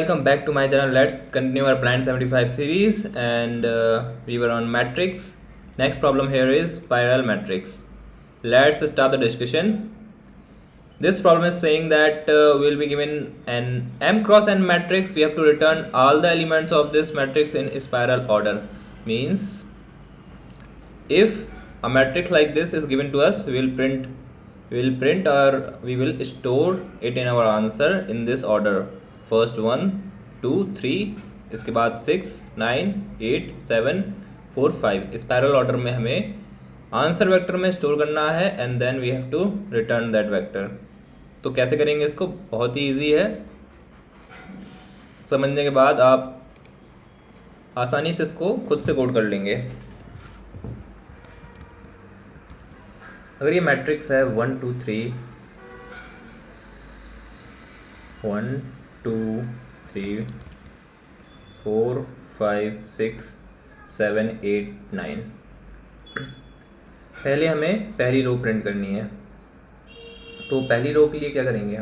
Welcome back to my channel. Let's continue our Planet 75 series, and we were on matrix. Next problem here is spiral matrix. Let's start the discussion. This problem is saying that we'll be given an m cross n matrix. We have to return all the elements of this matrix in spiral order. Means if a matrix like this is given to us, we will print or we will store it in our answer in this order. First 1 2 3, इसके बाद 6 9 8 7 4 5 इस parallel order में हमें answer vector में store करना है and then we have to return that vector. तो कैसे करेंगे इसको? बहुत ही इजी है. समझने के बाद आप आसानी से इसको खुद से कोड कर लेंगे. अगर ये मैट्रिक्स है 1 2 3 1 2 3 4 5 6 7 8 9. पहले हमें पहली रो प्रिंट करनी है. तो पहली रो के लिए क्या करेंगे?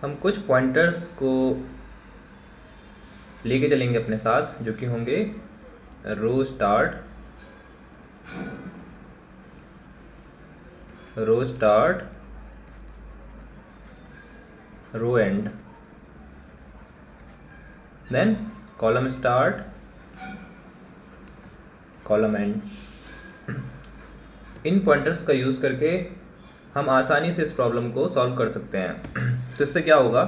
हम कुछ पॉइंटर्स को लेके चलेंगे अपने साथ, जो कि होंगे row start, row end, then column start, column end. इन पॉइंटर्स का यूज़ करके हम आसानी से इस प्रॉब्लम को सॉल्व कर सकते हैं. तो इससे क्या होगा,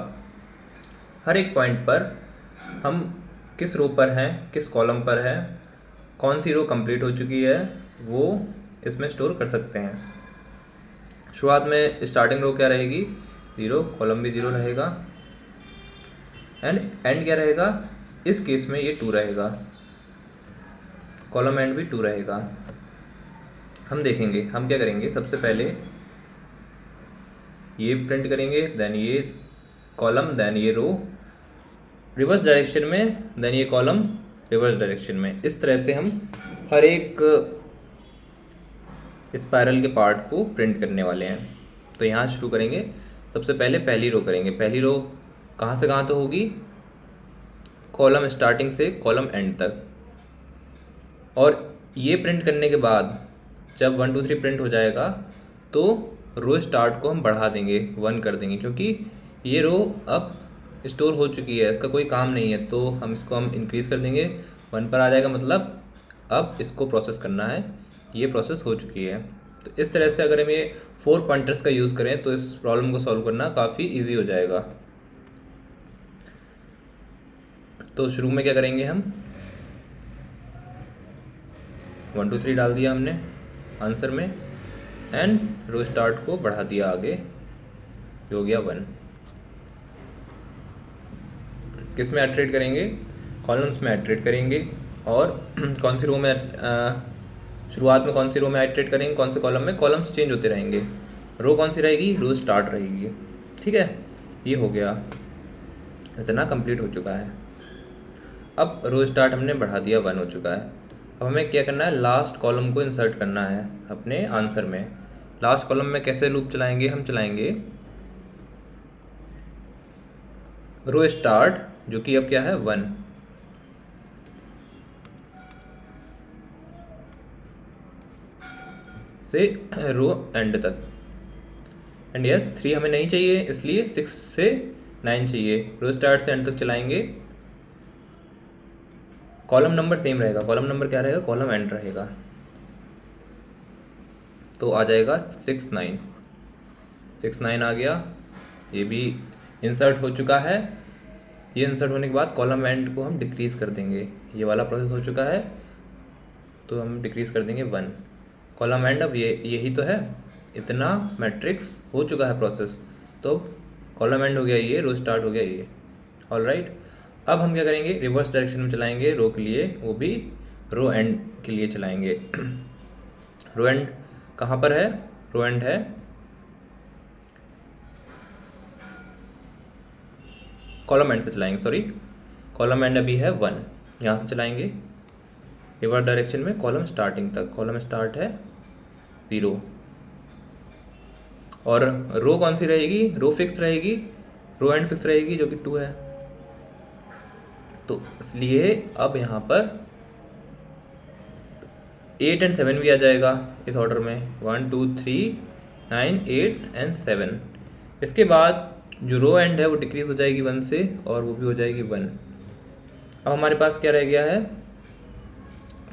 हर एक पॉइंट पर हम किस रो पर हैं, किस कॉलम पर है, कौन सी रो कंप्लीट हो चुकी है, वो इसमें स्टोर कर सकते हैं. शुरुआत में स्टार्टिंग रो क्या रहेगी? 0, कॉलम भी 0 रहेगा एंड एंड क्या रहेगा? इस केस में ये 2 रहेगा, कॉलम एंड भी 2 रहेगा. हम देखेंगे हम क्या करेंगे. सबसे पहले ये प्रिंट करेंगे, देन ये कॉलम, देन ये रो रिवर्स डायरेक्शन में, देन ये कॉलम रिवर्स डायरेक्शन में. इस तरह से हम हर एक स्पाइरल के पार्ट को प्रिंट करने वाले हैं. तो यहाँ शुरू करेंगे. सबसे पहले पहली रो करेंगे. पहली रो कहाँ से कहाँ तक होगी? कॉलम स्टार्टिंग से कॉलम एंड तक. और ये प्रिंट करने के बाद जब 1 2 3 प्रिंट हो जाएगा तो रो स्टार्ट को हम बढ़ा देंगे, 1 कर देंगे, क्योंकि ये रो अब स्टोर हो चुकी है, इसका कोई काम नहीं है. तो हम इसको इंक्रीज़ कर देंगे, 1 पर आ जाएगा, मतलब अब इसको प्रोसेस करना है, ये प्रोसेस हो चुकी है. तो इस तरह से अगर हम ये 4 पॉइंटर्स का यूज़ करें तो इस प्रॉब्लम को सॉल्व करना काफ़ी इजी हो जाएगा. तो शुरू में क्या करेंगे? हम 1 2 3 डाल दिया हमने आंसर में एंड रो स्टार्ट को बढ़ा दिया आगे, ये हो गया 1. किस में एट्रेट करेंगे? कॉलम्स में एट्रेट करेंगे. और कौन सी रो में शुरुआत में कौन सी रो में एट्रेट करेंगे, कौन से कॉलम में? कॉलम्स चेंज होते रहेंगे. रो कौन सी रहेगी? रो स्टार्ट रहेगी. ठीक है, ये हो गया, इतना कंप्लीट हो चुका है. अब रो स्टार्ट हमने बढ़ा दिया, 1 हो चुका है. अब हमें क्या करना है? लास्ट कॉलम को इंसर्ट करना है अपने आंसर में. लास्ट कॉलम में कैसे लूप चलाएंगे? हम चलाएंगे रो स्टार्ट, जो कि अब क्या है? 1, से रो एंड तक. एंड यस 3 हमें नहीं चाहिए, इसलिए 6 से 9 चाहिए. रो स्टार्ट से एंड तक चलाएंगे. कॉलम नंबर सेम रहेगा. कॉलम नंबर क्या रहेगा? कॉलम एंड रहेगा. तो आ जाएगा 6 9 6 9 आ गया. ये भी इंसर्ट हो चुका है. ये इंसर्ट होने के बाद कॉलम एंड को हम डिक्रीज़ कर देंगे. ये वाला प्रोसेस हो चुका है, तो हम डिक्रीज़ कर देंगे 1. कॉलम एंड अब यही तो है. इतना मैट्रिक्स हो चुका है प्रोसेस. तो कॉलम एंड हो गया ये, रो स्टार्ट हो गया ये. All right. अब हम क्या करेंगे? रिवर्स डायरेक्शन में चलाएंगे रो के लिए, वो भी रो एंड के लिए चलाएंगे. रो एंड कहाँ पर है? रो एंड है कॉलम एंड से चलाएंगे, सॉरी, कॉलम एंड अभी है 1, यहाँ से चलाएंगे रिवर्स डायरेक्शन में कॉलम स्टार्टिंग तक. कॉलम स्टार्ट है 0 और रो कौन सी रहेगी? रो फिक्स रहेगी रो एंड फिक्स रहेगी जो कि 2 है, तो इसलिए अब यहाँ पर 8 एंड 7 भी आ जाएगा इस ऑर्डर में, 1 2 3 9 8 एंड 7। इसके बाद जो रो एंड है वो डिक्रीज हो जाएगी 1 से, और वो भी हो जाएगी 1। अब हमारे पास क्या रह गया है,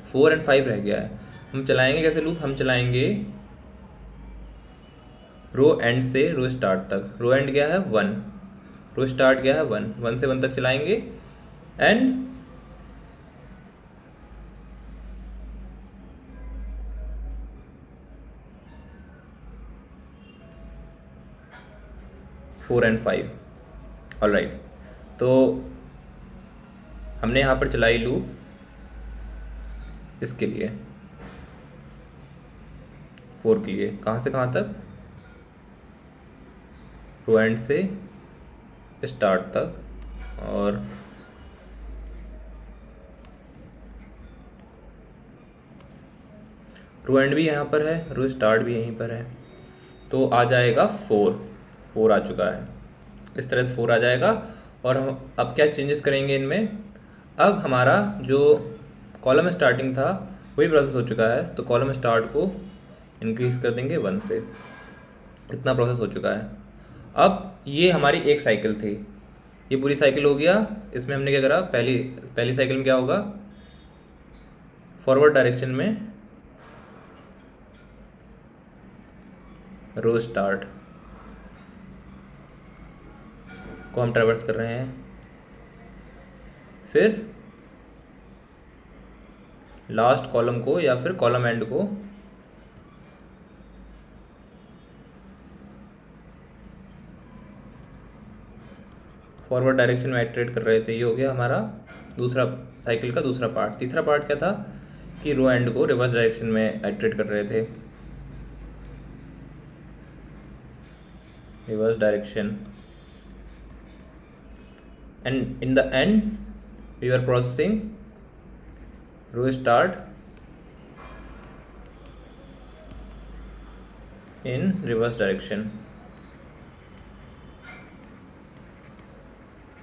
4 एंड 5 रह गया है। हम चलाएंगे कैसे लूप, हम चलाएंगे रो एंड से रो स्टार्ट तक। रो एंड क्या है 1, रो स्टार्ट क्या है 1, 1 से 1 तक चलाएंगे एंड 4 एंड 5। ऑलराइट, तो हमने यहाँ पर चलाई लूप इसके लिए 4 के लिए, कहाँ से कहाँ तक, रो एंड से स्टार्ट तक, और रो एंड भी यहाँ पर है, रो स्टार्ट भी यहीं पर है, तो आ जाएगा 4 आ चुका है। इस तरह से 4 आ जाएगा। और हम अब क्या चेंजेस करेंगे इनमें, अब हमारा जो कॉलम स्टार्टिंग था वही प्रोसेस हो चुका है, तो कॉलम स्टार्ट को इंक्रीज कर देंगे 1 से, इतना प्रोसेस हो चुका है। अब ये हमारी एक साइकिल थी, ये पूरी साइकिल हो गया। इसमें हमने क्या करा, पहली साइकिल में क्या होगा, फॉरवर्ड डायरेक्शन में रो स्टार्ट को हम ट्रैवर्स कर रहे हैं, फिर लास्ट कॉलम को या फिर कॉलम एंड को फॉरवर्ड डायरेक्शन में आइटरेट कर रहे थे। ये हो गया हमारा दूसरा साइकिल का दूसरा पार्ट। तीसरा पार्ट क्या था कि रो एंड को रिवर्स डायरेक्शन में आइटरेट कर रहे थे, reverse direction, and in the end we were processing row start in reverse direction।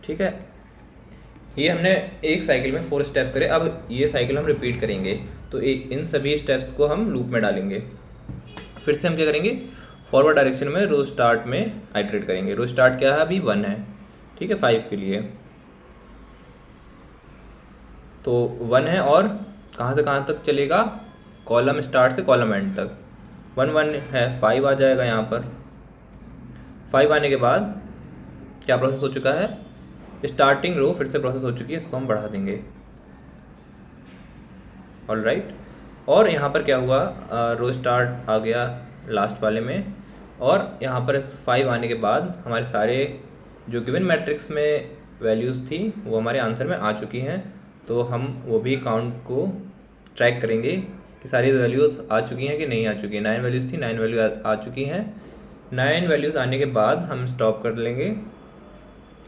ठीक है, ये हमने एक साइकिल में 4 स्टेप्स करे। अब ये साइकिल हम रिपीट करेंगे, तो इन सभी स्टेप्स को हम लूप में डालेंगे। फिर से हम क्या करेंगे, फॉरवर्ड डायरेक्शन में रो स्टार्ट में आइटरेट करेंगे। रो स्टार्ट क्या है, अभी 1 है, ठीक है, 5 के लिए तो 1 है, और कहाँ से कहाँ तक चलेगा, कॉलम स्टार्ट से कॉलम एंड तक। 1 है, 5 आ जाएगा यहाँ पर। 5 आने के बाद क्या प्रोसेस हो चुका है, स्टार्टिंग रो फिर से प्रोसेस हो चुकी है, इसको हम बढ़ा देंगे। ऑलराइट, और यहाँ पर क्या हुआ, रो स्टार्ट आ गया लास्ट वाले में, और यहाँ पर 5 आने के बाद हमारे सारे जो गिवन मैट्रिक्स में वैल्यूज़ थी वो हमारे आंसर में आ चुकी हैं। तो हम वो भी काउंट को ट्रैक करेंगे कि सारी वैल्यूज़ आ चुकी हैं कि नहीं आ चुकी हैं। 9 वैल्यूज़ थी, 9 वैल्यू आ चुकी हैं। 9 वैल्यूज़ आने के बाद हम स्टॉप कर लेंगे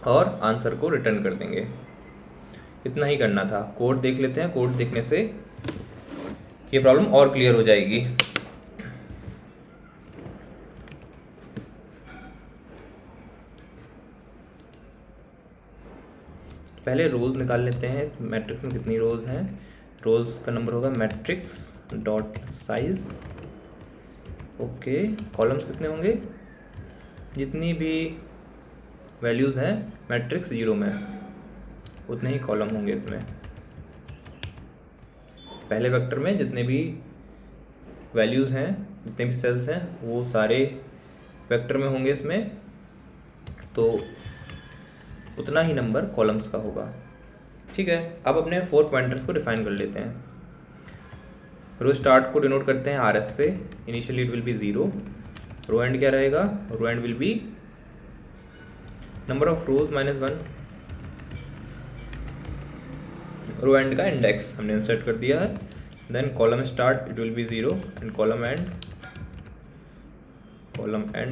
और आंसर को रिटर्न कर देंगे। इतना ही करना था। कोड देख लेते हैं, कोड देखने से ये प्रॉब्लम और क्लियर हो जाएगी। पहले रोज़ निकाल लेते हैं, इस मैट्रिक्स में कितनी रोज़ हैं। रोज़ का नंबर होगा matrix dot size. Okay, columns कितने होंगे, जितनी भी वैल्यूज़ हैं मैट्रिक्स 0 में उतने ही कॉलम होंगे इसमें। पहले वेक्टर में जितने भी वैल्यूज़ हैं, जितने भी सेल्स हैं, वो सारे वेक्टर में होंगे इसमें, तो उतना ही नंबर कॉलम्स का होगा। ठीक है, अब अपने 4 पॉइंटर्स को डिफाइन कर लेते हैं। रो स्टार्ट को डिनोट करते हैं RS से। Initially it will be 0। Row end क्या रहेगा, row end will be number of rows minus 1। Row end का इंडेक्स हमने इंसर्ट कर दिया है। Then column start it will be 0 and column end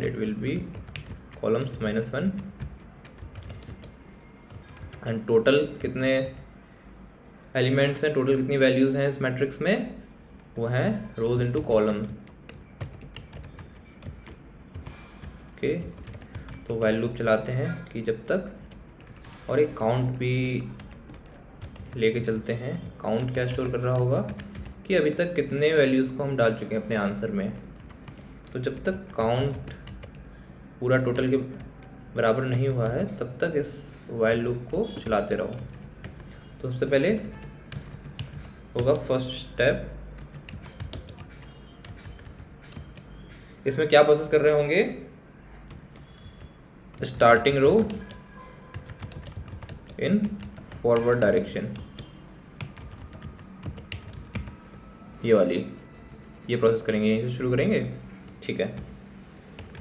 it will be columns -1। And total कितने elements हैं, total कितनी वैल्यूज़ हैं इस मैट्रिक्स में, वो हैं रोज इनटू कॉलम। ओके, तो वाइल लूप चलाते हैं कि जब तक, और एक काउंट भी लेके चलते हैं। काउंट क्या स्टोर कर रहा होगा कि अभी तक कितने वैल्यूज़ को हम डाल चुके हैं अपने आंसर में। तो जब तक काउंट पूरा टोटल के बराबर नहीं हुआ है तब तक इस वाइल लूप को चलाते रहो। तो सबसे पहले होगा फर्स्ट स्टेप, इसमें क्या प्रोसेस कर रहे होंगे, starting row in forward direction, ये वाली, ये प्रोसेस करेंगे, यहीं से शुरू करेंगे। ठीक है,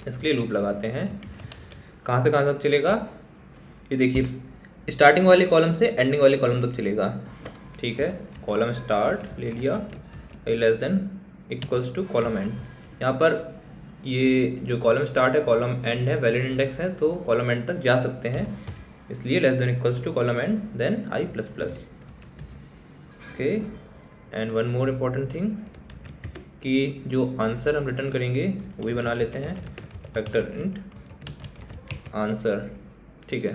इसके लिए लूप लगाते हैं। कहाँ से कहाँ तक चलेगा, ये देखिए स्टार्टिंग वाले कॉलम से एंडिंग वाले कॉलम तक चलेगा। ठीक है, कॉलम स्टार्ट ले लिया, less than equals to column end. यहाँ पर ये जो कॉलम स्टार्ट है कॉलम एंड है, वैलिड इंडेक्स है, तो कॉलम एंड तक जा सकते हैं, इसलिए less than equals to column end then I plus plus. Okay, and one more important thing कि जो आंसर हम रिटर्न करेंगे वो भी बना लेते हैं, फैक्टर इंट आंसर। ठीक है,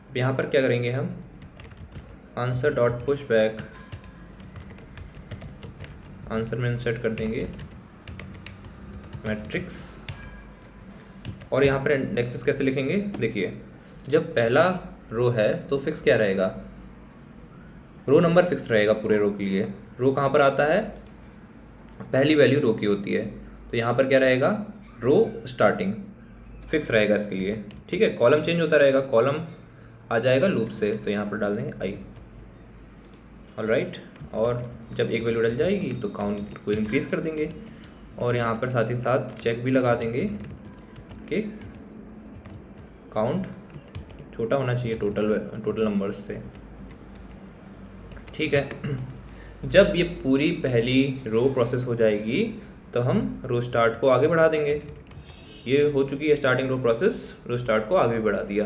अब यहाँ पर क्या करेंगे हम, answer dot push back, answer में इंसर्ट कर देंगे मैट्रिक्स, और यहाँ पर इंडेक्सेस कैसे लिखेंगे, देखिए जब पहला रो है तो फिक्स क्या रहेगा, रो नंबर फिक्स रहेगा पूरे रो के लिए। रो कहाँ पर आता है, पहली वैल्यू रो की होती है, तो यहाँ पर क्या रहेगा, रो स्टार्टिंग फिक्स रहेगा इसके लिए। ठीक है, कॉलम चेंज होता रहेगा, कॉलम आ जाएगा लूप से, तो यहाँ पर डाल देंगे आई। ऑलराइट, और जब एक वैल्यू डल जाएगी तो काउंट को इंक्रीज़ कर देंगे, और यहाँ पर साथ ही साथ चेक भी लगा देंगे कि काउंट छोटा होना चाहिए टोटल नंबर्स से। ठीक है, जब ये पूरी पहली रो प्रोसेस हो जाएगी तो हम रो स्टार्ट को आगे बढ़ा देंगे। ये हो चुकी है स्टार्टिंग रो प्रोसेस, रो स्टार्ट को आगे भी बढ़ा दिया।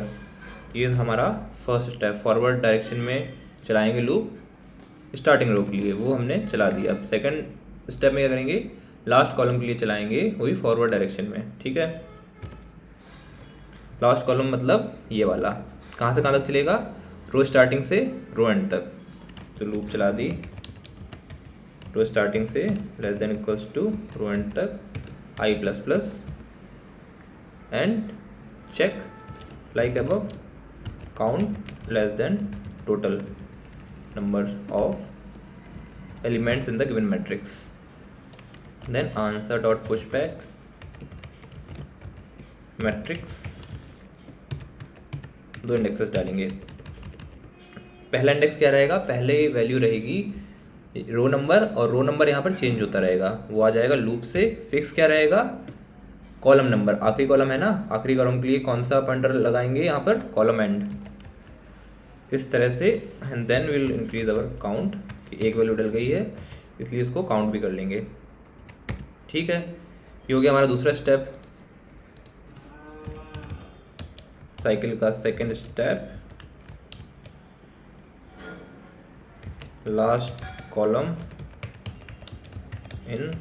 ये हमारा फर्स्ट स्टेप, फॉरवर्ड डायरेक्शन में चलाएंगे लूप स्टार्टिंग रो के लिए, वो हमने चला दिया। अब सेकंड स्टेप में क्या करेंगे, लास्ट कॉलम के लिए चलाएंगे, वही फॉरवर्ड डायरेक्शन में। ठीक है, लास्ट कॉलम मतलब ये वाला, कहाँ से कहाँ तक चलेगा, रो स्टार्टिंग से रो एंड तक। तो लूप चला दी, रो स्टार्टिंग से less than equals to row end तक I plus plus, and check like above, count less than total number of elements in the given matrix, then answer dot pushback matrix, दो indexes डालेंगे। पहला index क्या रहेगा, पहले value रहेगी रो number, और रो number यहाँ पर चेंज होता रहेगा, वो आ जाएगा लूप से। फिक्स क्या रहेगा, कॉलम नंबर, आखिरी कॉलम है ना, आखिरी कॉलम के लिए कौन सा पॉइंटर लगाएंगे यहाँ पर, कॉलम एंड, इस तरह से। And then will increase our count, एक वैल्यू डल गई है इसलिए इसको काउंट भी कर लेंगे। ठीक है, ये हो गया हमारा दूसरा स्टेप, साइकिल का second step, last column in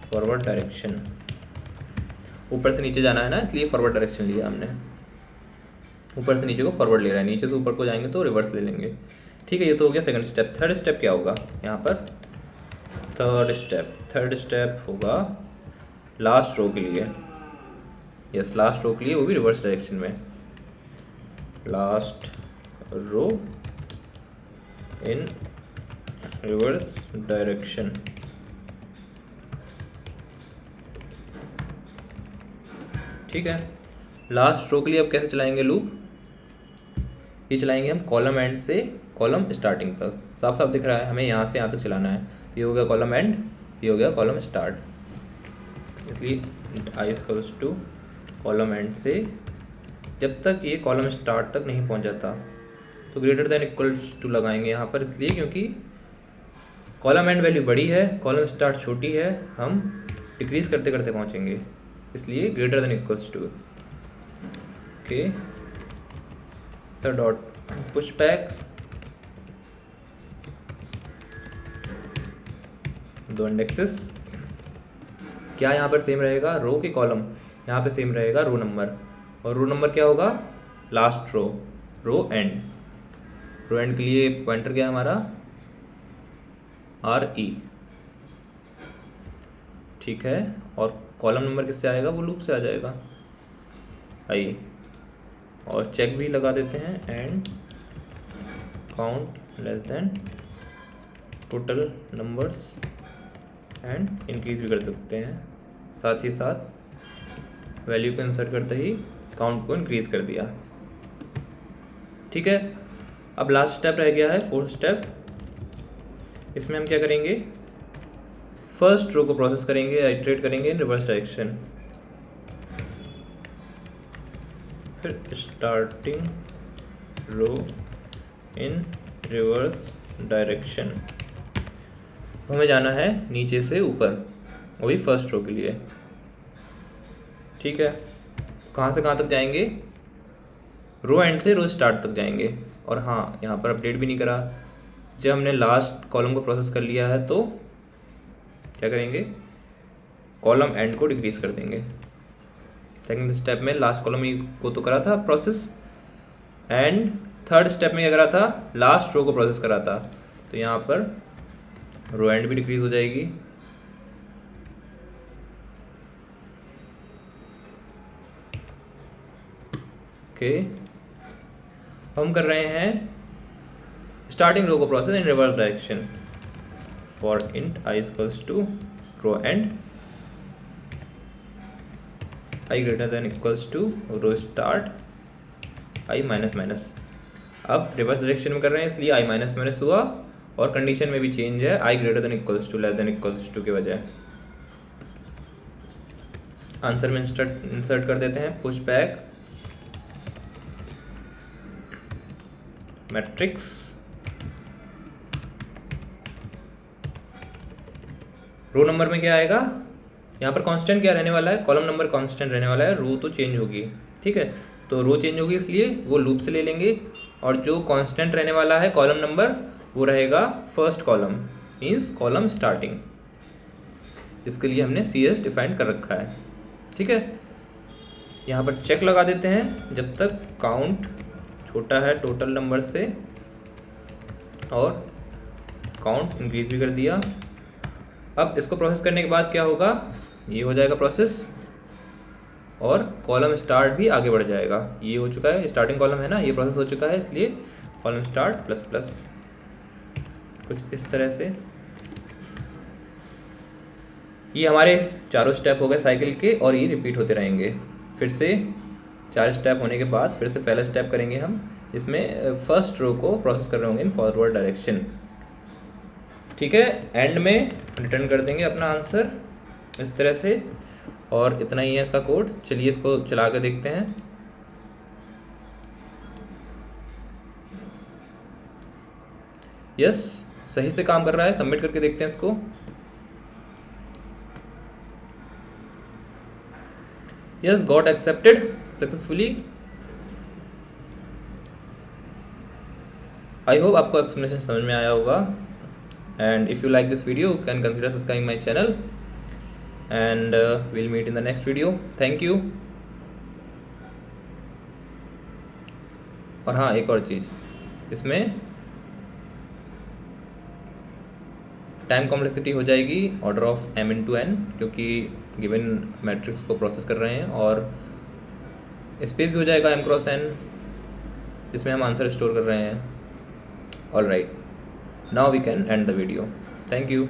forward direction. ऊपर से नीचे जाना है ना, इसलिए फॉरवर्ड डायरेक्शन लिया हमने, ऊपर से नीचे को फॉरवर्ड ले रहा है, नीचे से ऊपर को जाएंगे तो रिवर्स ले लेंगे। ठीक है, ये तो हो गया सेकंड स्टेप। थर्ड स्टेप क्या होगा यहाँ पर, थर्ड स्टेप होगा लास्ट रो के लिए, यस लास्ट रो के लिए, वो भी रिवर्स डायरेक्शन में, लास्ट रो इन रिवर्स डायरेक्शन। ठीक है, लास्ट रो के लिए अब कैसे चलाएंगे लूप, ये चलाएंगे हम कॉलम एंड से कॉलम स्टार्टिंग तक। साफ साफ दिख रहा है, हमें यहाँ से यहाँ तक चलाना है। तो ये हो गया कॉलम एंड, ये हो गया कॉलम स्टार्ट, इसलिए I equals to column and से, जब तक ये कॉलम स्टार्ट तक नहीं पहुँच जाता तो ग्रेटर देन इक्वल्स टू लगाएंगे यहाँ पर, इसलिए क्योंकि कॉलम एंड वैल्यू बड़ी है, कॉलम स्टार्ट छोटी है, हम डिक्रीज करते करते पहुँचेंगे, इसलिए greater than equals to. Okay, the dot pushback, दो इंडेक्सेस, क्या यहाँ पर सेम रहेगा, रो के कॉलम, यहाँ पे सेम रहेगा रो नंबर, और रो नंबर क्या होगा, last row, row end. Row end के लिए पॉइंटर क्या है हमारा, RE, ठीक है। और कॉलम नंबर किससे आएगा, वो लूप से आ जाएगा, I। और चेक भी लगा देते हैं, and count less than total numbers, and increase भी कर सकते हैं, साथ ही साथ वैल्यू को इंसर्ट करते ही काउंट को इंक्रीज कर दिया, ठीक है। अब लास्ट स्टेप रह गया है, फोर्थ स्टेप। इसमें हम क्या करेंगे, फर्स्ट रो को प्रोसेस करेंगे, आइट्रेट करेंगे इन रिवर्स डायरेक्शन, फिर स्टार्टिंग रो इन रिवर्स डायरेक्शन। हमें जाना है नीचे से ऊपर, वही फर्स्ट रो के लिए, ठीक है। कहाँ से कहाँ तक जाएंगे, रो एंड से रो स्टार्ट तक जाएंगे। और हाँ, यहाँ पर अपडेट भी नहीं करा, जब हमने लास्ट कॉलम को प्रोसेस कर लिया है तो क्या करेंगे, कॉलम एंड को डिक्रीज कर देंगे। सेकंड स्टेप में लास्ट कॉलम को तो करा था प्रोसेस, एंड थर्ड स्टेप में क्या करा था, लास्ट रो को प्रोसेस करा था, तो यहाँ पर रो एंड भी डिक्रीज हो जाएगी, ओके। हम कर रहे हैं स्टार्टिंग रो को process in reverse direction for int I equals to row end I greater than equals to row start I minus minus. अब रिवर्स डायरेक्शन में कर रहे हैं इसलिए I माइनस माइनस हुआ, और कंडीशन में भी चेंज है, I greater than equals to less than equals to के बजाय। आंसर में इंसर्ट कर देते हैं push back matrix, row number में क्या आएगा, यहाँ पर कांस्टेंट क्या रहने वाला है, कॉलम नंबर कांस्टेंट रहने वाला है, रो तो चेंज होगी, ठीक है। तो रो चेंज होगी इसलिए वो लूप से ले लेंगे, और जो कांस्टेंट रहने वाला है कॉलम नंबर वो रहेगा first column, means column starting, जिसके लिए हमने CS डिफाइन कर रखा है, ठीक है। यहाँ पर चेक लगा देते हैं जब तक काउंट छोटा है टोटल नंबर से, और काउंट इंक्रीज भी कर दिया। अब इसको प्रोसेस करने के बाद क्या होगा, ये हो जाएगा प्रोसेस, और कॉलम स्टार्ट भी आगे बढ़ जाएगा। ये हो चुका है, स्टार्टिंग कॉलम है ना, ये प्रोसेस हो चुका है, इसलिए कॉलम स्टार्ट प्लस प्लस, कुछ इस तरह से। ये हमारे चारों स्टेप हो गए साइकिल के, और ये रिपीट होते रहेंगे। फिर से 4 स्टेप होने के बाद फिर से पहला स्टेप करेंगे हम, इसमें फर्स्ट रो को प्रोसेस कर रहे होंगे इन फॉरवर्ड डायरेक्शन, ठीक है। एंड में रिटर्न कर देंगे अपना आंसर इस तरह से, और इतना ही है इसका कोड। चलिए इसको चला कर देखते हैं। यस, सही से काम कर रहा है, सबमिट करके देखते हैं इसको। Yes, got accepted successfully. I hope आपको एक्सप्लेनेशन समझ में आया होगा, and if you like this video you can consider subscribing my channel, and will meet in the next video. Thank you. और हाँ, एक और चीज़, इसमें टाइम कॉम्प्लेक्सिटी हो जाएगी ऑर्डर ऑफ m×n, क्योंकि गिवन मैट्रिक्स को प्रोसेस कर रहे हैं, और स्पेस भी हो जाएगा m×n, जिसमें हम आंसर स्टोर कर रहे हैं। All right, now we can end the video. Thank you.